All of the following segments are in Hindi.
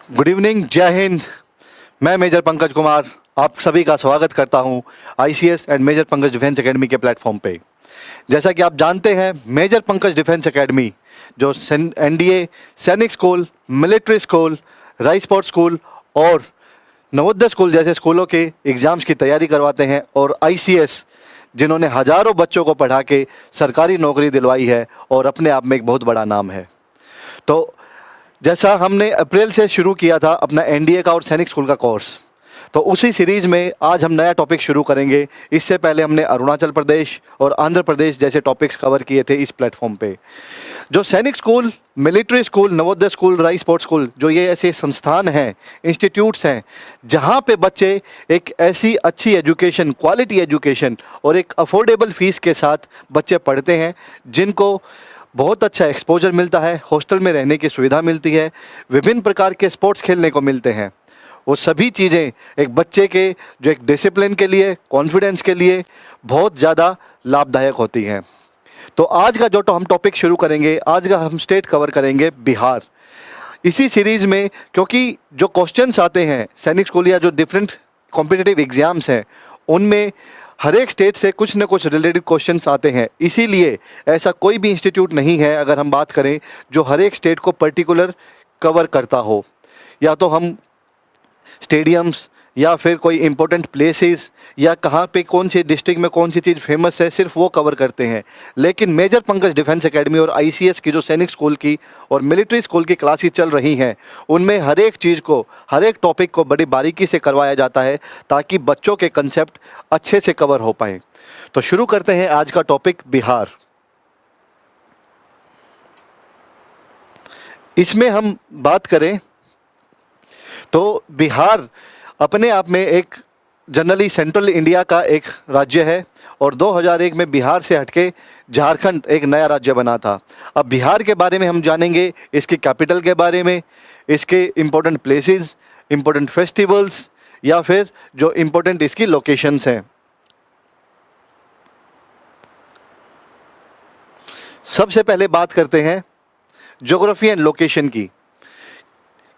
गुड इवनिंग, जय हिंद। मैं मेजर पंकज कुमार आप सभी का स्वागत करता हूं ICS and major Pankaj defence academy के प्लेटफॉर्म पे। जैसा कि आप जानते हैं, मेजर पंकज डिफेंस एकेडमी जो NDA, Sainik school, military school, राइस स्पोर्ट्स स्कूल और नवोदय स्कूल जैसे स्कूलों के एग्ज़ाम्स की तैयारी करवाते हैं, और आईसीएस जिन्होंने हज़ारों बच्चों को पढ़ा के सरकारी नौकरी दिलवाई है और अपने आप में एक बहुत बड़ा नाम है। तो जैसा हमने अप्रैल से शुरू किया था अपना एनडीए का और सैनिक स्कूल का कोर्स, तो उसी सीरीज़ में आज हम नया टॉपिक शुरू करेंगे। इससे पहले हमने अरुणाचल प्रदेश और आंध्र प्रदेश जैसे टॉपिक्स कवर किए थे इस प्लेटफॉर्म पे। जो सैनिक school, military school, Navodaya school, राइस स्पोर्ट्स स्कूल, जो ये ऐसे संस्थान हैं, इंस्टीट्यूट्स हैं जहाँ पे बच्चे एक ऐसी अच्छी एजुकेशन, क्वालिटी एजुकेशन और एक अफोर्डेबल फ़ीस के साथ बच्चे पढ़ते हैं, जिनको बहुत अच्छा एक्सपोजर मिलता है, हॉस्टल में रहने की सुविधा मिलती है, विभिन्न प्रकार के स्पोर्ट्स खेलने को मिलते हैं। वो सभी चीज़ें एक बच्चे के जो एक डिसिप्लिन के लिए, कॉन्फिडेंस के लिए बहुत ज़्यादा लाभदायक होती हैं। तो आज का जो हम टॉपिक शुरू करेंगे, आज का हम स्टेट कवर करेंगे बिहार। इसी सीरीज़ में क्योंकि जो क्वेश्चंस आते हैं सैनिक स्कूल या जो डिफरेंट कॉम्पिटिटिव एग्ज़ाम्स हैं, उनमें हर एक स्टेट से कुछ न कुछ रिलेटेड क्वेश्चंस आते हैं। इसीलिए ऐसा कोई भी इंस्टीट्यूट नहीं है, अगर हम बात करें, जो हर एक स्टेट को पर्टिकुलर कवर करता हो। या तो हम स्टेडियम्स या फिर कोई इम्पोर्टेंट प्लेसेस या कहाँ पे कौन सी डिस्ट्रिक्ट में कौन सी चीज़ फेमस है, सिर्फ वो कवर करते हैं। लेकिन मेजर पंकज डिफेंस एकेडमी और आईसीएस की जो सैनिक स्कूल की और मिलिट्री स्कूल की क्लासेस चल रही हैं, उनमें हर एक चीज़ को, हर एक टॉपिक को बड़ी बारीकी से करवाया जाता है ताकि बच्चों के कंसेप्ट अच्छे से कवर हो पाएँ। तो शुरू करते हैं आज का टॉपिक बिहार। इसमें हम बात करें तो बिहार अपने आप में एक जनरली सेंट्रल इंडिया का एक राज्य है, और 2001 में बिहार से हटके झारखंड एक नया राज्य बना था। अब बिहार के बारे में हम जानेंगे, इसकी कैपिटल के बारे में, इसके इम्पोर्टेंट प्लेसेस, इम्पोर्टेंट फेस्टिवल्स या फिर जो इम्पोर्टेंट इसकी लोकेशंस हैं। सबसे पहले बात करते हैं ज्योग्राफी एंड लोकेशन की,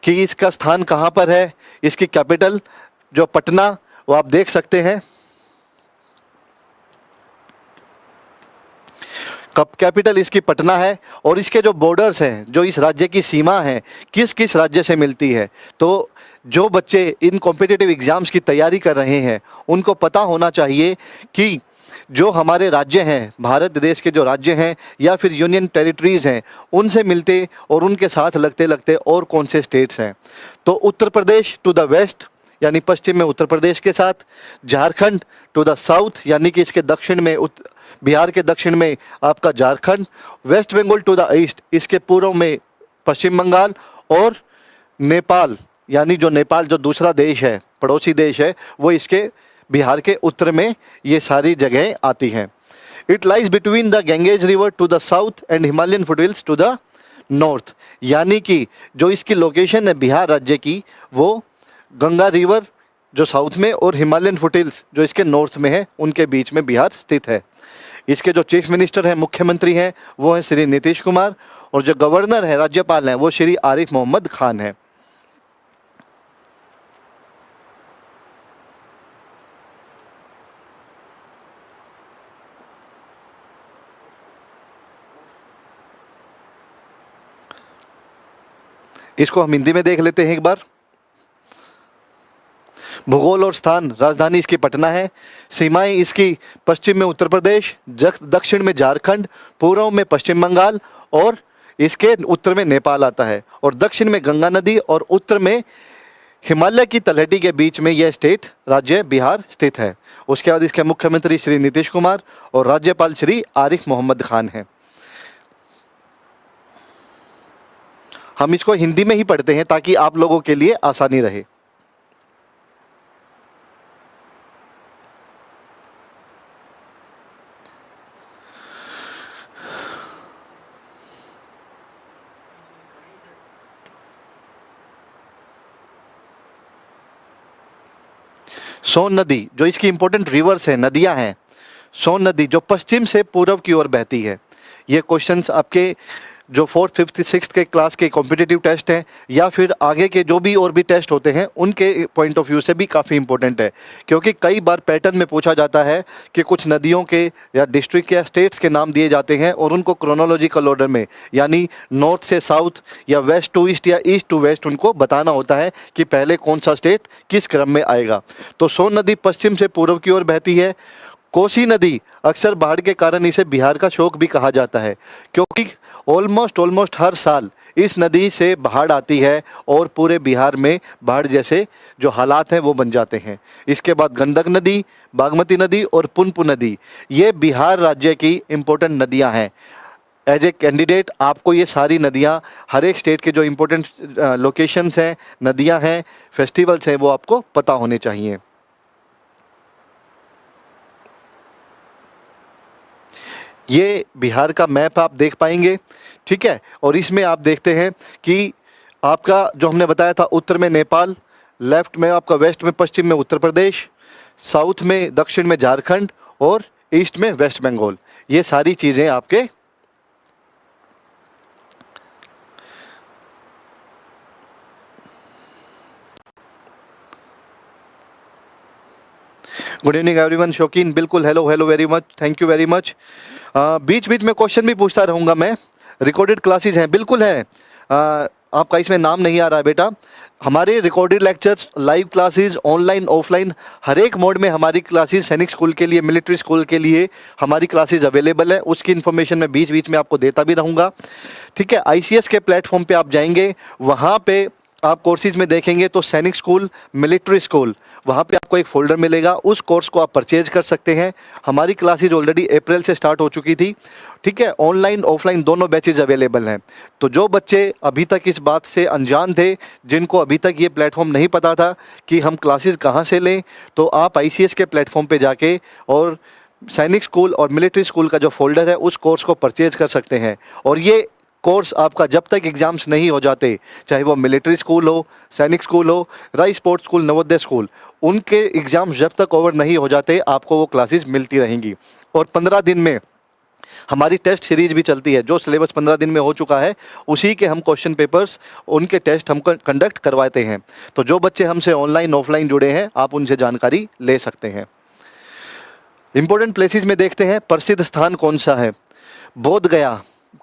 कि इसका स्थान कहाँ पर है। इसकी कैपिटल जो पटना, वो आप देख सकते हैं, कैपिटल इसकी पटना है। और इसके जो बॉर्डर्स हैं, जो इस राज्य की सीमा है, किस किस राज्य से मिलती है, तो जो बच्चे इन कॉम्पिटिटिव एग्ज़ाम्स की तैयारी कर रहे हैं उनको पता होना चाहिए कि जो हमारे राज्य हैं, भारत देश के जो राज्य हैं या फिर यूनियन टेरिटरीज़ हैं, उनसे मिलते और उनके साथ लगते लगते और कौन से स्टेट्स हैं। तो Uttar Pradesh to the waste यानी पश्चिम में उत्तर प्रदेश के साथ, झारखंड टू द साउथ यानी कि इसके दक्षिण में बिहार के दक्षिण में आपका Jharkhand, West Bengal to the east इसके पूर्व में पश्चिम बंगाल, और नेपाल यानी जो नेपाल जो दूसरा देश है, पड़ोसी देश है, वो इसके बिहार के उत्तर में ये सारी जगहें आती हैं। It lies between the Ganges river to the south and Himalayan foothills to the north, यानी कि जो इसकी लोकेशन है बिहार राज्य की, वो गंगा रिवर जो साउथ में और हिमालयन फुटहिल्स जो इसके नॉर्थ में है, उनके बीच में बिहार स्थित है। इसके जो चीफ मिनिस्टर हैं, मुख्यमंत्री हैं, वो हैं श्री नीतीश कुमार, और जो गवर्नर है, राज्यपाल हैं, वो श्री आरिफ मोहम्मद खान हैं। इसको हम हिंदी में देख लेते हैं एक बार। भूगोल और स्थान, राजधानी इसकी पटना है। सीमाएं इसकी पश्चिम में उत्तर प्रदेश, दक्षिण में झारखंड, पूर्व में पश्चिम बंगाल, और इसके उत्तर में नेपाल आता है, और दक्षिण में गंगा नदी और उत्तर में हिमालय की तलहटी के बीच में यह स्टेट राज्य बिहार स्थित है। उसके बाद इसके मुख्यमंत्री श्री नीतीश कुमार और राज्यपाल श्री आरिफ मोहम्मद खान हैं। हम इसको हिंदी में ही पढ़ते हैं ताकि आप लोगों के लिए आसानी रहे। सोन नदी जो इसकी इंपॉर्टेंट रिवर्स है, नदियां हैं, सोन नदी जो पश्चिम से पूर्व की ओर बहती है। ये क्वेश्चंस आपके जो 4th 5th 6th के क्लास के कॉम्पिटिटिव टेस्ट हैं या फिर आगे के जो भी और भी टेस्ट होते हैं उनके पॉइंट ऑफ व्यू से भी काफ़ी इंपॉर्टेंट है। क्योंकि कई बार पैटर्न में पूछा जाता है कि कुछ नदियों के या डिस्ट्रिक्ट या स्टेट्स के नाम दिए जाते हैं और उनको क्रोनोलॉजिकल ऑर्डर में, यानी नॉर्थ से साउथ या वेस्ट टू ईस्ट या ईस्ट टू वेस्ट उनको बताना होता है कि पहले कौन सा स्टेट किस क्रम में आएगा। तो सोन नदी पश्चिम से पूर्व की ओर बहती है। कोसी नदी अक्सर बाढ़ के कारण इसे बिहार का शोक भी कहा जाता है, क्योंकि ऑलमोस्ट हर साल इस नदी से बाढ़ आती है और पूरे बिहार में बाढ़ जैसे जो हालात हैं वो बन जाते हैं। इसके बाद गंडक नदी, बागमती नदी और पुनपुन नदी, ये बिहार राज्य की इम्पोर्टेंट नदियां हैं। एज ए कैंडिडेट आपको ये सारी नदियां, हर एक स्टेट के जो इम्पोर्टेंट लोकेशंस हैं, नदियां हैं, फेस्टिवल्स हैं, वो आपको पता होने चाहिए। ये बिहार का मैप आप देख पाएंगे, ठीक है। और इसमें आप देखते हैं कि आपका जो हमने बताया था, उत्तर में नेपाल, लेफ्ट में आपका, वेस्ट में पश्चिम में उत्तर प्रदेश, साउथ में दक्षिण में झारखंड और ईस्ट में वेस्ट बंगाल, ये सारी चीज़ें आपके गुड इवनिंग एवरीवन। शौकीन बिल्कुल, hello hello very much, thank you very much. बीच बीच में क्वेश्चन भी पूछता रहूँगा मैं। रिकॉर्डेड क्लासेस हैं, बिल्कुल है। आपका इसमें नाम नहीं आ रहा है बेटा। हमारे recorded lectures, live classes, online offline, हर एक मोड में हमारी क्लासेस, सैनिक स्कूल के लिए, मिलिट्री स्कूल के लिए हमारी क्लासेस अवेलेबल है। उसकी इन्फॉर्मेशन मैं बीच बीच में आपको देता भी रहूँगा, ठीक है। आईसीएस के प्लेटफॉर्म पे आप जाएंगे, वहाँ पे आप कोर्सेज में देखेंगे तो सैनिक स्कूल, मिलिट्री स्कूल, वहाँ पे आपको एक फ़ोल्डर मिलेगा, उस कोर्स को आप परचेज कर सकते हैं। हमारी क्लासेज ऑलरेडी अप्रैल से स्टार्ट हो चुकी थी, ठीक है। ऑनलाइन ऑफलाइन दोनों बैचेज अवेलेबल हैं। तो जो बच्चे अभी तक इस बात से अनजान थे, जिनको अभी तक ये प्लेटफॉर्म नहीं पता था कि हम क्लासेज कहाँ से लें, तो आप आईसीएस के प्लेटफॉर्म पे जाके और सैनिक स्कूल और मिलिट्री स्कूल का जो फोल्डर है उस कोर्स को परचेज कर सकते हैं। और ये कोर्स आपका जब तक एग्ज़ाम्स नहीं हो जाते, चाहे वो मिलिट्री स्कूल हो, सैनिक स्कूल हो, rice sports school, Navodaya school, उनके एग्ज़ाम्स जब तक ओवर नहीं हो जाते आपको वो क्लासेस मिलती रहेंगी। और 15 दिन में हमारी टेस्ट सीरीज भी चलती है। जो सिलेबस 15 दिन में हो चुका है उसी के हम क्वेश्चन पेपर्स, उनके टेस्ट हम कंडक्ट करवाते हैं। तो जो बच्चे हमसे ऑनलाइन ऑफलाइन जुड़े हैं आप उनसे जानकारी ले सकते हैं। इंपॉर्टेंट प्लेसेस में देखते हैं, प्रसिद्ध स्थान कौन सा है? बोध गया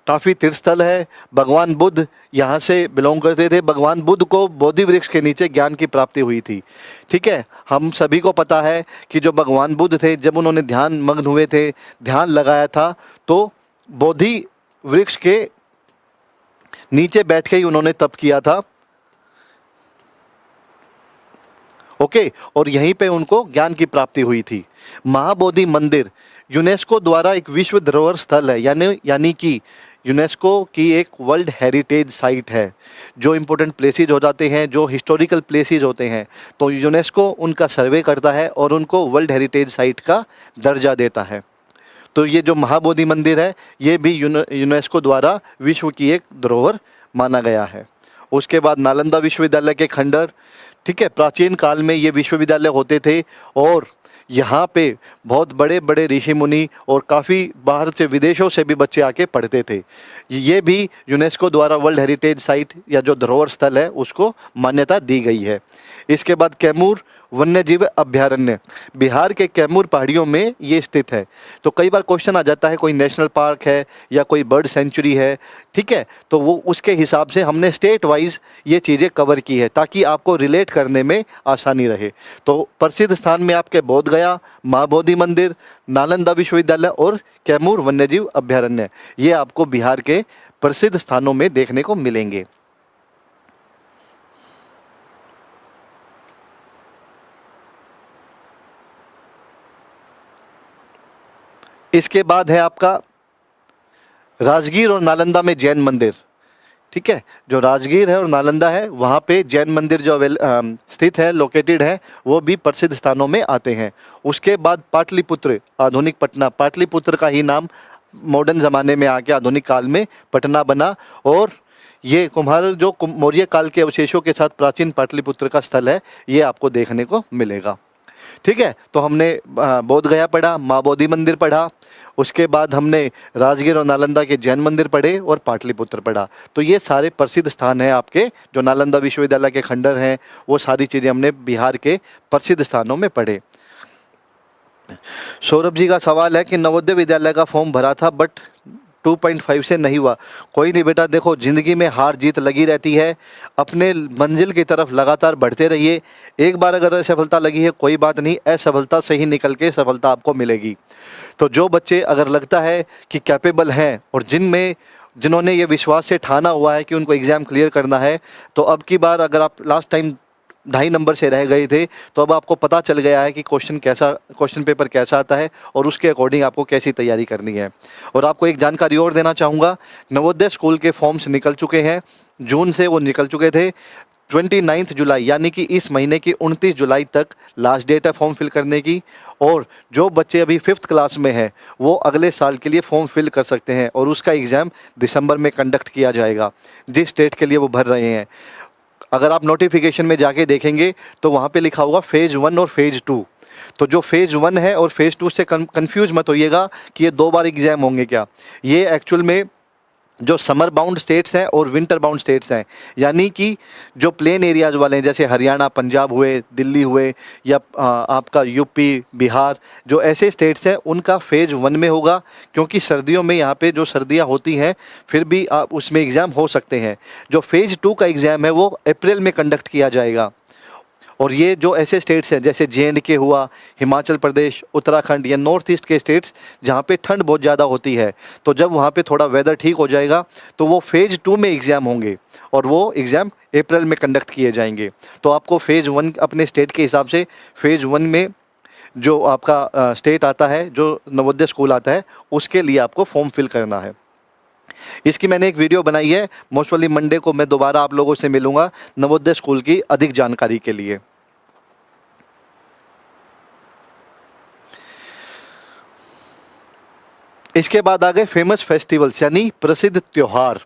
काफ़ी तीर्थ स्थल है। भगवान बुद्ध यहाँ से बिलोंग करते थे। भगवान बुद्ध को बोधि वृक्ष के नीचे ज्ञान की प्राप्ति हुई थी, ठीक है। हम सभी को पता है कि जो भगवान बुद्ध थे, जब उन्होंने ध्यान मग्न हुए थे, ध्यान लगाया था, तो बोधि वृक्ष के नीचे बैठ के ही उन्होंने तप किया था, ओके। और यहीं पे उनको ज्ञान की प्राप्ति हुई थी। महाबोधि मंदिर यूनेस्को द्वारा एक विश्व धरोहर स्थल है, यानी कि यूनेस्को की एक वर्ल्ड हेरिटेज साइट है। जो इम्पोर्टेंट प्लेसेस हो जाते हैं, जो हिस्टोरिकल प्लेसेस होते हैं, तो यूनेस्को उनका सर्वे करता है और उनको वर्ल्ड हेरिटेज साइट का दर्जा देता है। तो ये जो महाबोधि मंदिर है ये भी यूनेस्को द्वारा विश्व की एक धरोहर माना गया है। उसके बाद नालंदा विश्वविद्यालय के खंडर, ठीक है। प्राचीन काल में ये विश्वविद्यालय होते थे और यहाँ पे बहुत बड़े बड़े ऋषि मुनि और काफ़ी बाहर से, विदेशों से भी बच्चे आके पढ़ते थे। ये भी यूनेस्को द्वारा वर्ल्ड हेरिटेज साइट या जो धरोहर स्थल है उसको मान्यता दी गई है। इसके बाद कैमूर वन्यजीव अभ्यारण्य, बिहार के कैमूर पहाड़ियों में ये स्थित है। तो कई बार क्वेश्चन आ जाता है कोई नेशनल पार्क है या कोई बर्ड सेंचुरी है, ठीक है। तो वो उसके हिसाब से हमने स्टेट वाइज ये चीज़ें कवर की है ताकि आपको रिलेट करने में आसानी रहे। तो प्रसिद्ध स्थान में आपके बोध गया, महाबोधि मंदिर, नालंदा विश्वविद्यालय और कैमूर वन्यजीव अभ्यारण्य, ये आपको बिहार के प्रसिद्ध स्थानों में देखने को मिलेंगे। इसके बाद है आपका राजगीर और नालंदा में जैन मंदिर, ठीक है। जो राजगीर है और नालंदा है वहाँ पे जैन मंदिर जो स्थित है, लोकेटेड है, वो भी प्रसिद्ध स्थानों में आते हैं। उसके बाद पाटलिपुत्र, आधुनिक पटना, पाटलिपुत्र का ही नाम मॉडर्न ज़माने में आके आधुनिक काल में पटना बना। और ये कुम्हार जो मौर्य काल के अवशेषों के साथ प्राचीन पाटलिपुत्र का स्थल है, ये आपको देखने को मिलेगा, ठीक है। तो हमने बोध गया पढ़ा, महाबोधि मंदिर पढ़ा। उसके बाद हमने राजगीर और नालंदा के जैन मंदिर पढ़े और पाटलिपुत्र पढ़ा। तो ये सारे प्रसिद्ध स्थान हैं आपके, जो नालंदा विश्वविद्यालय के खंडर हैं, वो सारी चीज़ें हमने बिहार के प्रसिद्ध स्थानों में पढ़े। सौरभ जी का सवाल है कि नवोदय विद्यालय का फॉर्म भरा था बट 2.5 से नहीं हुआ। कोई नहीं बेटा, देखो ज़िंदगी में हार जीत लगी रहती है, अपने मंजिल की तरफ लगातार बढ़ते रहिए। एक बार अगर असफलता लगी है कोई बात नहीं, असफलता से ही निकल के सफलता आपको मिलेगी। तो जो बच्चे अगर लगता है कि कैपेबल हैं और जिन्होंने ये विश्वास से ठाना हुआ है कि उनको एग्ज़ाम क्लियर करना है, तो अब की बार अगर आप लास्ट टाइम 2.5 नंबर से रह गए थे तो अब आपको पता चल गया है कि क्वेश्चन पेपर कैसा आता है और उसके अकॉर्डिंग आपको कैसी तैयारी करनी है। और आपको एक जानकारी और देना चाहूँगा, नवोदय स्कूल के फॉर्म्स निकल चुके हैं, जून से वो निकल चुके थे। 29 जुलाई यानी कि इस महीने की 29 जुलाई तक लास्ट डेट है फॉर्म फिल करने की। और जो बच्चे अभी 5th क्लास में हैं वो अगले साल के लिए फॉर्म फिल कर सकते हैं और उसका एग्ज़ाम दिसंबर में कंडक्ट किया जाएगा जिस स्टेट के लिए वो भर रहे हैं। अगर आप नोटिफिकेशन में जाके देखेंगे तो वहाँ पे लिखा होगा फेज़ 1 और फेज़ 2। तो जो फेज़ 1 है और फेज़ 2 से कंफ्यूज मत होइएगा कि ये 2 बार एग्ज़ाम होंगे क्या। ये एक्चुअल में जो समर बाउंड स्टेट्स हैं और विंटर बाउंड स्टेट्स हैं, यानी कि जो प्लेन एरियाज़ वाले हैं जैसे हरियाणा, पंजाब हुए, दिल्ली हुए, या आपका यूपी, बिहार, जो ऐसे स्टेट्स हैं उनका फेज़ 1 में होगा, क्योंकि सर्दियों में यहाँ पे जो सर्दियाँ होती हैं फिर भी आप उसमें एग्ज़ाम हो सकते हैं। जो फेज़ 2 का एग्ज़ाम है वो अप्रैल में कंडक्ट किया जाएगा। और ये जो ऐसे स्टेट्स हैं जैसे J&K हुआ, हिमाचल प्रदेश, उत्तराखंड या नॉर्थ ईस्ट के स्टेट्स जहाँ पे ठंड बहुत ज़्यादा होती है, तो जब वहाँ पे थोड़ा वेदर ठीक हो जाएगा तो वो फेज़ 2 में एग्ज़ाम होंगे और वो एग्ज़ाम अप्रैल में कंडक्ट किए जाएंगे। तो आपको फेज़ 1 अपने स्टेट के हिसाब से फेज़ 1 में जो आपका स्टेट आता है, जो नवोदय स्कूल आता है, उसके लिए आपको फॉर्म फिल करना है। इसकी मैंने एक वीडियो बनाई है, मोस्ट वाली मंडे को मैं दोबारा आप लोगों से मिलूंगा नवोदय स्कूल की अधिक जानकारी के लिए। इसके बाद आ गए फेमस फेस्टिवल्स यानी प्रसिद्ध त्योहार।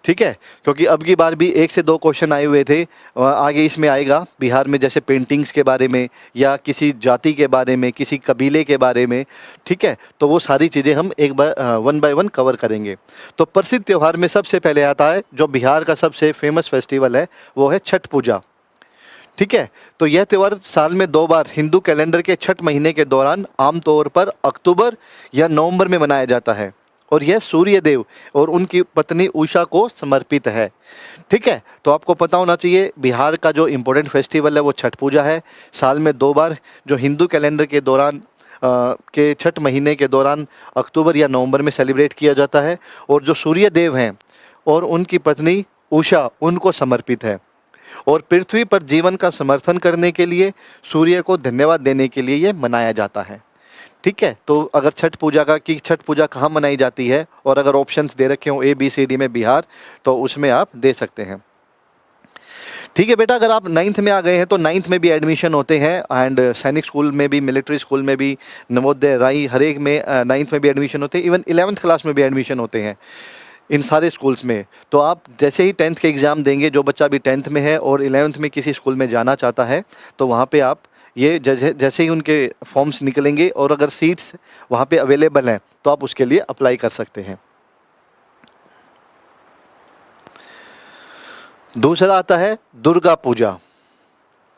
ठीक है, क्योंकि अब की बार भी 1 से 2 क्वेश्चन आए हुए थे, आगे इसमें आएगा बिहार में जैसे पेंटिंग्स के बारे में या किसी जाति के बारे में, किसी कबीले के बारे में। ठीक है, तो वो सारी चीज़ें हम एक बार 1 बाय 1 कवर करेंगे। तो प्रसिद्ध त्यौहार में सबसे पहले आता है जो बिहार का सबसे फेमस फेस्टिवल है, वो है छठ पूजा। ठीक है, तो यह त्यौहार साल में 2 बार हिंदू कैलेंडर के छठ महीने के दौरान आमतौर पर अक्टूबर या नवंबर में मनाया जाता है और यह सूर्य देव और उनकी पत्नी उषा को समर्पित है। ठीक है, तो आपको पता होना चाहिए बिहार का जो इम्पोर्टेंट फेस्टिवल है वो छठ पूजा है। साल में 2 बार जो हिंदू कैलेंडर के दौरान के छठ महीने के दौरान अक्टूबर या नवंबर में सेलिब्रेट किया जाता है और जो सूर्य देव हैं और उनकी पत्नी उषा उनको समर्पित है। और पृथ्वी पर जीवन का समर्थन करने के लिए सूर्य को धन्यवाद देने के लिए ये मनाया जाता है। ठीक है, तो अगर छठ पूजा कहाँ मनाई जाती है और अगर ऑप्शंस दे रखे हों ABCD में बिहार, तो उसमें आप दे सकते हैं। ठीक है बेटा, अगर आप 9th में आ गए हैं तो 9th में भी एडमिशन होते हैं एंड सैनिक स्कूल में भी, मिलिट्री स्कूल में भी, नवोदय, राई, हर एक में 9th में भी एडमिशन होते हैं। इवन 11th क्लास में भी एडमिशन होते हैं इन सारे स्कूल्स में। तो आप जैसे ही 10th के एग्ज़ाम देंगे, जो बच्चा अभी 10th में है और 11th में किसी स्कूल में जाना चाहता है, तो वहाँ पे आप ये जैसे ही उनके फॉर्म्स निकलेंगे और अगर सीट्स वहाँ पे अवेलेबल हैं तो आप उसके लिए अप्लाई कर सकते हैं। दूसरा आता है दुर्गा पूजा।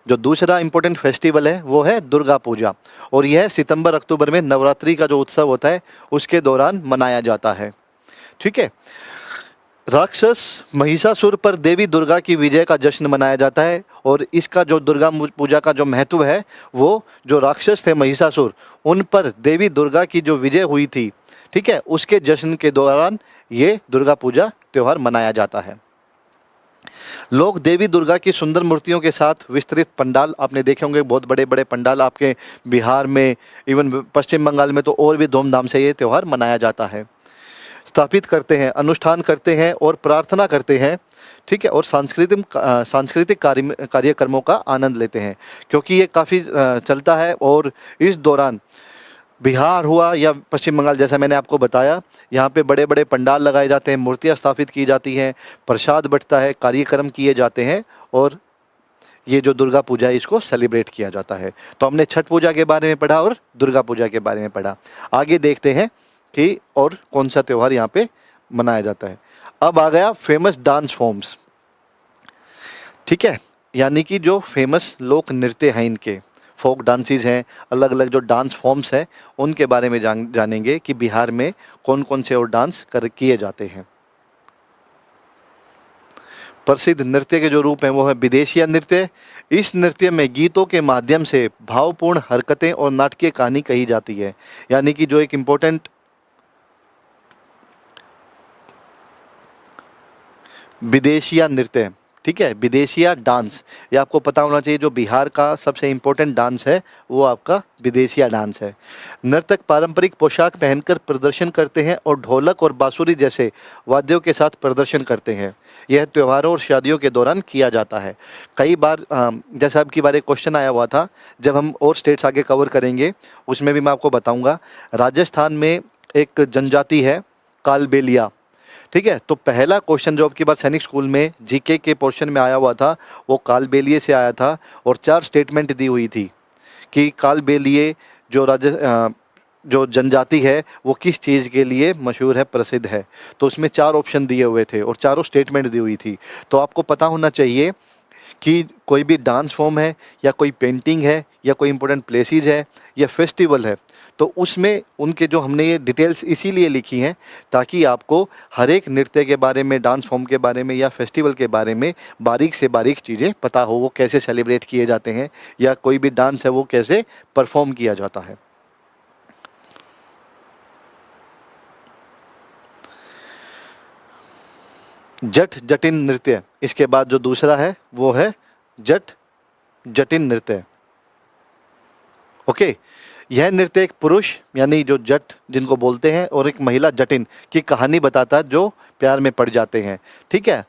जो दूसरा इम्पोर्टेंट फेस्टिवल है वो है दुर्गा पूजा और यह सितंबर अक्टूबर में नवरात्रि का जो उत्सव होता है उसके दौरान मनाया जाता है। ठीक है, राक्षस महिषासुर पर देवी दुर्गा की विजय का जश्न मनाया जाता है और इसका जो दुर्गा पूजा का जो महत्व है, वो जो राक्षस थे महिषासुर, उन पर देवी दुर्गा की जो विजय हुई थी, ठीक है, उसके जश्न के दौरान ये दुर्गा पूजा त्यौहार मनाया जाता है। लोग देवी दुर्गा की सुंदर मूर्तियों के साथ विस्तृत पंडाल आपने देखे होंगे, बहुत बड़े बड़े पंडाल आपके बिहार में, इवन पश्चिम बंगाल में तो और भी धूमधाम से ये त्यौहार मनाया जाता है। स्थापित करते हैं, अनुष्ठान करते हैं और प्रार्थना करते हैं। ठीक है, और सांस्कृतिक कार्यक्रमों का आनंद लेते हैं, क्योंकि ये काफ़ी चलता है। और इस दौरान बिहार हुआ या पश्चिम बंगाल, जैसा मैंने आपको बताया, यहाँ पे बड़े बड़े पंडाल लगाए जाते हैं, मूर्तियाँ स्थापित की जाती हैं, प्रसाद बंटता है, कार्यक्रम किए जाते हैं और ये जो दुर्गा पूजा है इसको सेलिब्रेट किया जाता है। तो हमने छठ पूजा के बारे में पढ़ा और दुर्गा पूजा के बारे में पढ़ा। आगे देखते हैं कि और कौन सा त्यौहार यहाँ पे मनाया जाता है। अब आ गया फेमस डांस फॉर्म्स, ठीक है, यानी कि जो फेमस लोक नृत्य हैं, इनके फोक डांसेस हैं, अलग अलग जो डांस फॉर्म्स हैं उनके बारे में जानेंगे कि बिहार में कौन कौन से और डांस किए जाते हैं। प्रसिद्ध नृत्य के जो रूप हैं वो है विदेशिया नृत्य। इस नृत्य में गीतों के माध्यम से भावपूर्ण हरकतें और नाटकीय कहानी कही जाती है, यानी कि जो एक इम्पोर्टेंट विदेशिया नृत्य, ठीक है, विदेशिया डांस, ये आपको पता होना चाहिए। जो बिहार का सबसे इम्पोर्टेंट डांस है वो आपका विदेशिया डांस है। नर्तक पारंपरिक पोशाक पहनकर प्रदर्शन करते हैं और ढोलक और बांसुरी जैसे वाद्यों के साथ प्रदर्शन करते हैं। यह त्योहारों और शादियों के दौरान किया जाता है। कई बार जैसा अब की बार एक क्वेश्चन आया हुआ था, जब हम और स्टेट्स आगे कवर करेंगे उसमें भी मैं आपको बताऊँगा। राजस्थान में एक जनजाति है कालबेलिया, ठीक है, तो पहला क्वेश्चन जो आपकी बार सैनिक स्कूल में जीके के पोर्शन में आया हुआ था वो कालबेलिए से आया था, और 4 स्टेटमेंट दी हुई थी कि कालबेलिए जो जनजाति है वो किस चीज़ के लिए मशहूर है, प्रसिद्ध है। तो उसमें 4 ऑप्शन दिए हुए थे और चारों स्टेटमेंट दी हुई थी। तो आपको पता होना चाहिए कि कोई भी डांस फॉर्म है या कोई पेंटिंग है या कोई इंपॉर्टेंट प्लेसेस है या फेस्टिवल है, तो उसमें उनके जो हमने ये डिटेल्स इसीलिए लिखी हैं ताकि आपको हर एक नृत्य के बारे में, डांस फॉर्म के बारे में या फेस्टिवल के बारे में बारीक से बारीक चीज़ें पता हो, वो कैसे सेलिब्रेट किए जाते हैं या कोई भी डांस है वो कैसे परफॉर्म किया जाता है। जट जटिन नृत्य, इसके बाद जो दूसरा है वो है जट जटिन नृत्य। ओके, यह नृत्य एक पुरुष यानी जो जट जिनको बोलते हैं और एक महिला जटिन की कहानी बताता है जो प्यार में पड़ जाते हैं, ठीक है।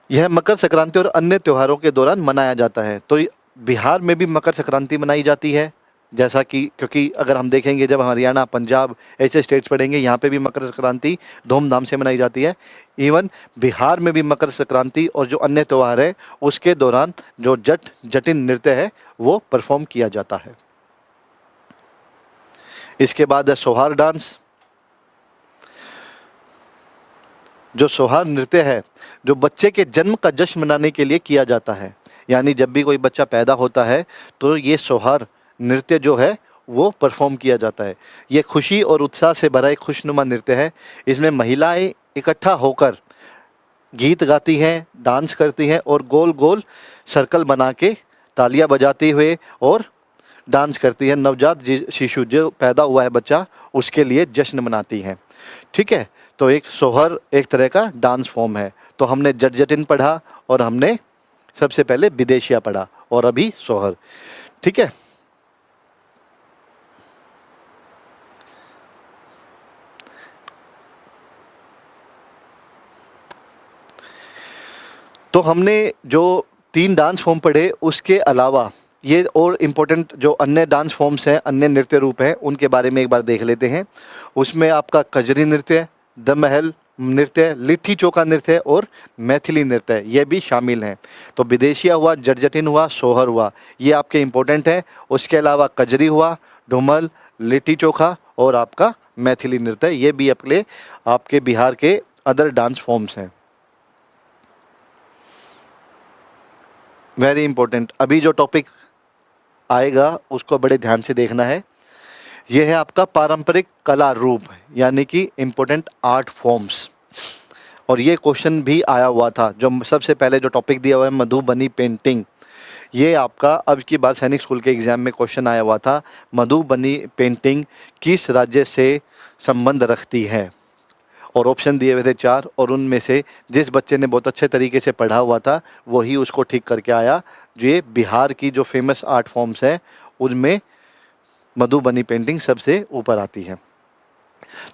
यह मकर संक्रांति और अन्य त्योहारों के दौरान मनाया जाता है। तो बिहार में भी मकर संक्रांति मनाई जाती है, जैसा कि क्योंकि अगर हम देखेंगे जब हरियाणा, पंजाब ऐसे स्टेट्स पढ़ेंगे यहाँ पे भी मकर संक्रांति धूमधाम से मनाई जाती है। इवन बिहार में भी मकर संक्रांति और जो अन्य त्यौहार है उसके दौरान जो जट जटिन नृत्य है वो परफॉर्म किया जाता है। इसके बाद है सोहार डांस। जो सोहार नृत्य है जो बच्चे के जन्म का जश्न मनाने के लिए किया जाता है, यानी जब भी कोई बच्चा पैदा होता है तो ये सोहार नृत्य जो है वो परफॉर्म किया जाता है। ये खुशी और उत्साह से भरा एक खुशनुमा नृत्य है। इसमें महिलाएं इकट्ठा होकर गीत गाती हैं, डांस करती हैं और गोल गोल सर्कल बना के तालियां बजाते हुए और डांस करती है। नवजात शिशु जो पैदा हुआ है बच्चा उसके लिए जश्न मनाती हैं, ठीक है। तो एक सोहर एक तरह का डांस फॉर्म है। तो हमने जट जटिन पढ़ा और हमने सबसे पहले विदेशिया पढ़ा और अभी सोहर, ठीक है। तो हमने जो 3 डांस फॉर्म पढ़े उसके अलावा ये और इम्पोर्टेंट जो अन्य डांस फॉर्म्स हैं, अन्य नृत्य रूप हैं, उनके बारे में एक बार देख लेते हैं। उसमें आपका कजरी नृत्य, दमहल नृत्य, लिट्टी चौका नृत्य और मैथिली नृत्य ये भी शामिल हैं। तो विदेशिया हुआ, जट जटिन हुआ, सोहर हुआ, ये आपके इम्पोर्टेंट हैं। उसके अलावा कजरी हुआ, धूमल, लिट्टी चोखा और आपका मैथिली नृत्य, ये भी आपके बिहार के अदर डांस फॉर्म्स हैं। वेरी इंपॉर्टेंट, अभी जो टॉपिक आएगा उसको बड़े ध्यान से देखना है। यह है आपका पारंपरिक कला रूप, यानी कि इम्पोर्टेंट आर्ट फॉर्म्स। और ये क्वेश्चन भी आया हुआ था, जो सबसे पहले जो टॉपिक दिया हुआ है मधुबनी पेंटिंग, ये आपका अब की बार सैनिक स्कूल के एग्जाम में क्वेश्चन आया हुआ था। मधुबनी पेंटिंग किस राज्य से संबंध रखती है? और ऑप्शन दिए हुए थे 4, और उनमें से जिस बच्चे ने बहुत अच्छे तरीके से पढ़ा हुआ था वही उसको ठीक करके आया। जो ये बिहार की जो फेमस आर्ट फॉर्म्स हैं उनमें मधुबनी पेंटिंग सबसे ऊपर आती है।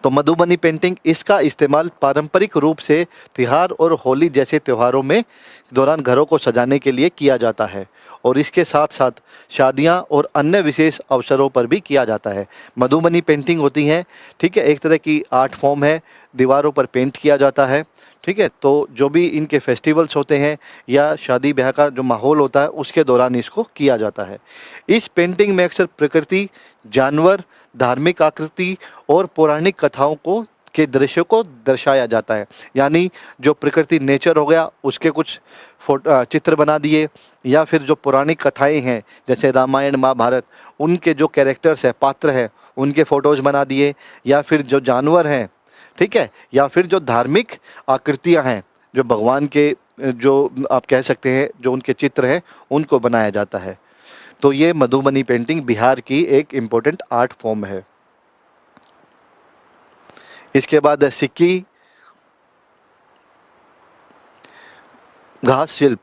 तो मधुबनी पेंटिंग, इसका इस्तेमाल पारंपरिक रूप से तिहार और होली जैसे त्योहारों में दौरान घरों को सजाने के लिए किया जाता है, और इसके साथ साथ शादियां और अन्य विशेष अवसरों पर भी किया जाता है। मधुबनी पेंटिंग होती हैं, ठीक है, एक तरह की आर्ट फॉर्म है, दीवारों पर पेंट किया जाता है, ठीक है। तो जो भी इनके फेस्टिवल्स होते हैं या शादी ब्याह का जो माहौल होता है उसके दौरान इसको किया जाता है। इस पेंटिंग में अक्सर प्रकृति, जानवर, धार्मिक आकृति और पौराणिक कथाओं को के दृश्यों को दर्शाया जाता है। यानी जो प्रकृति नेचर हो गया उसके कुछ चित्र बना दिए, या फिर जो पौराणिक कथाएं हैं जैसे रामायण महाभारत, उनके जो कैरेक्टर्स है, पात्र है, उनके फोटोज बना दिए, या फिर जो जानवर हैं, ठीक है, या फिर जो धार्मिक आकृतियां हैं, जो भगवान के जो आप कह सकते हैं जो उनके चित्र हैं, उनको बनाया जाता है। तो ये मधुबनी पेंटिंग बिहार की एक इम्पोर्टेंट आर्ट फॉर्म है। इसके बाद है सिक्की घास शिल्प।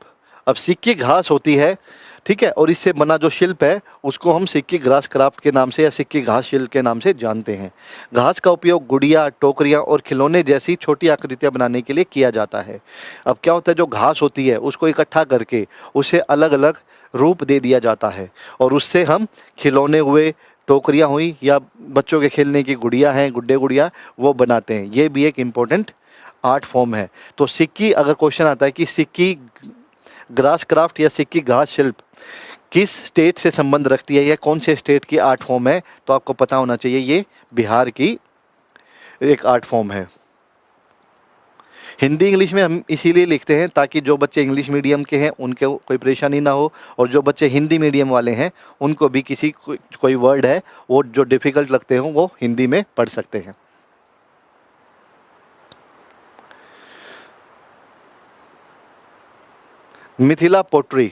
अब सिक्की घास होती है, ठीक है, और इससे बना जो शिल्प है उसको हम सिक्की ग्रास क्राफ्ट के नाम से या सिक्की घास शिल्प के नाम से जानते हैं। घास का उपयोग गुड़िया, टोकरियां और खिलौने जैसी छोटी आकृतियां बनाने के लिए किया जाता है। अब क्या होता है, जो घास होती है उसको इकट्ठा करके उसे अलग अलग रूप दे दिया जाता है, और उससे हम खिलौने हुए, टोकरियां हुई, या बच्चों के खेलने की गुड़िया हैं, गुड्डे गुड़िया, वो बनाते हैं। ये भी एक इम्पोर्टेंट आर्ट फॉर्म है। तो सिक्की, अगर क्वेश्चन आता है कि सिक्की ग्रास क्राफ्ट या सिक्की घास शिल्प किस स्टेट से संबंध रखती है या कौन से स्टेट की आर्ट फॉर्म है, तो आपको पता होना चाहिए ये बिहार की एक आर्ट फॉर्म है। हिंदी इंग्लिश में हम इसीलिए लिखते हैं ताकि जो बच्चे इंग्लिश मीडियम के हैं उनके कोई परेशानी ना हो, और जो बच्चे हिंदी मीडियम वाले हैं उनको भी किसी कोई वर्ड है वो जो डिफ़िकल्ट लगते हों वो हिंदी में पढ़ सकते हैं। मिथिला पोट्री,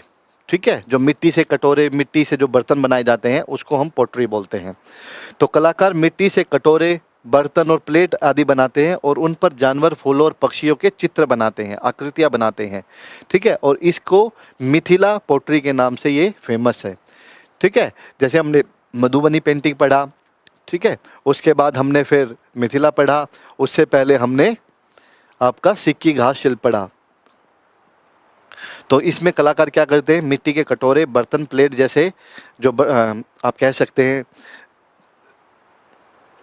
ठीक है, जो मिट्टी से कटोरे, मिट्टी से जो बर्तन बनाए जाते हैं उसको हम पोट्री बोलते हैं। तो कलाकार मिट्टी से कटोरे, बर्तन और प्लेट आदि बनाते हैं और उन पर जानवर, फूलों और पक्षियों के चित्र बनाते हैं, आकृतियां बनाते हैं, ठीक है, और इसको मिथिला पोट्री के नाम से ये फेमस है। ठीक है, जैसे हमने मधुबनी पेंटिंग पढ़ा, ठीक है, उसके बाद हमने फिर मिथिला पढ़ा, उससे पहले हमने आपका सिक्की घास शिल्प पढ़ा। तो इसमें कलाकार क्या करते हैं, मिट्टी के कटोरे, बर्तन, प्लेट जैसे जो आप कह सकते हैं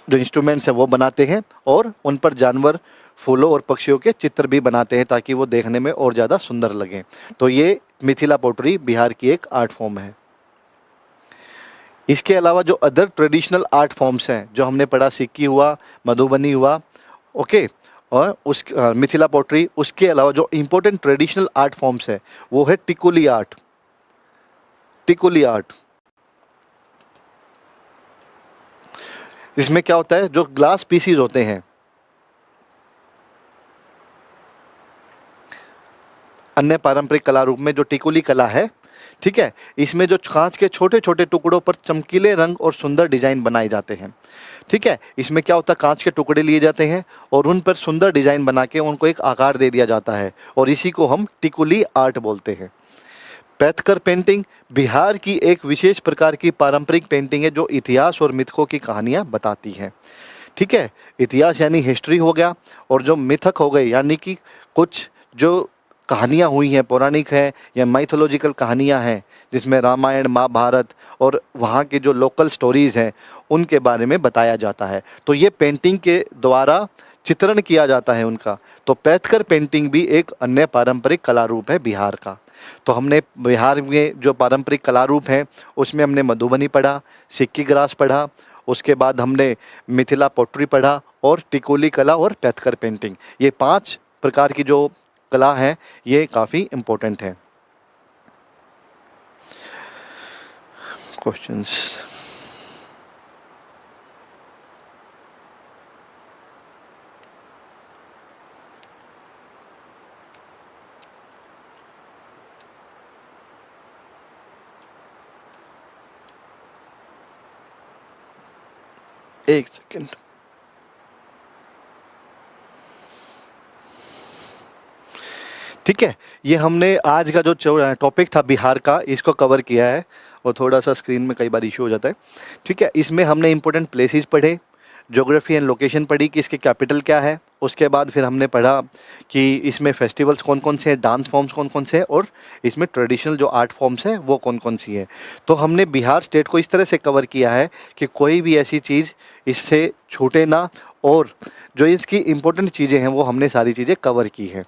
जो इंस्ट्रूमेंट्स हैं वो बनाते हैं, और उन पर जानवर, फूलों और पक्षियों के चित्र भी बनाते हैं ताकि वो देखने में और ज़्यादा सुंदर लगें। तो ये मिथिला पोट्री बिहार की एक आर्ट फॉर्म है। इसके अलावा जो अदर ट्रेडिशनल आर्ट फॉर्म्स हैं जो हमने पढ़ा, सिक्की हुआ, मधुबनी हुआ, ओके, और उस मिथिला पोट्री, उसके अलावा जो इम्पोर्टेंट ट्रेडिशनल आर्ट फॉर्म्स है वो है टिकुली आर्ट। टिकुली आर्ट, इसमें क्या होता है, जो ग्लास पीसीज होते हैं, अन्य पारंपरिक कला रूप में जो टिकुली कला है, ठीक है, इसमें जो कांच के छोटे छोटे टुकड़ों पर चमकीले रंग और सुंदर डिजाइन बनाए जाते हैं। ठीक है, इसमें क्या होता है, कांच के टुकड़े लिए जाते हैं और उन पर सुंदर डिजाइन बना के उनको एक आकार दे दिया जाता है, और इसी को हम टिकुली आर्ट बोलते हैं। पैथकर पेंटिंग बिहार की एक विशेष प्रकार की पारंपरिक पेंटिंग है जो इतिहास और मिथकों की कहानियां बताती है। ठीक है, इतिहास यानी हिस्ट्री हो गया, और जो मिथक हो गए यानी कि कुछ जो कहानियाँ हुई हैं, पौराणिक हैं या माइथोलॉजिकल कहानियाँ हैं, जिसमें रामायण, महाभारत और वहाँ के जो लोकल स्टोरीज़ हैं उनके बारे में बताया जाता है। तो ये पेंटिंग के द्वारा चित्रण किया जाता है उनका। तो पैथकर पेंटिंग भी एक अन्य पारंपरिक कला रूप है बिहार का। तो हमने बिहार में जो पारंपरिक कला रूप हैं उसमें हमने मधुबनी पढ़ा, सिक्की ग्रास पढ़ा, उसके बाद हमने मिथिला पोट्री पढ़ा, और टिकोली कला और पैथकर पेंटिंग। ये 5 प्रकार की जो कला है ये काफ़ी इम्पोर्टेंट है। क्वेश्चंस, एक सेकेंड। ठीक है, ये हमने आज का जो टॉपिक था बिहार का, इसको कवर किया है, और थोड़ा सा स्क्रीन में कई बार इशू हो जाता है। ठीक है, इसमें हमने इंपॉर्टेंट प्लेसेस पढ़े, ज्योग्राफी एंड लोकेशन पढ़ी कि इसके कैपिटल क्या है, उसके बाद फिर हमने पढ़ा कि इसमें फेस्टिवल्स कौन कौन से हैं, डांस फॉर्म्स कौन कौन से हैं, और इसमें ट्रेडिशनल जो आर्ट फॉर्म्स हैं वो कौन कौन सी हैं। तो हमने बिहार स्टेट को इस तरह से कवर किया है कि कोई भी ऐसी चीज़ इससे छूटे ना, और जो इसकी इम्पोर्टेंट चीज़ें हैं वो हमने सारी चीज़ें कवर की हैं।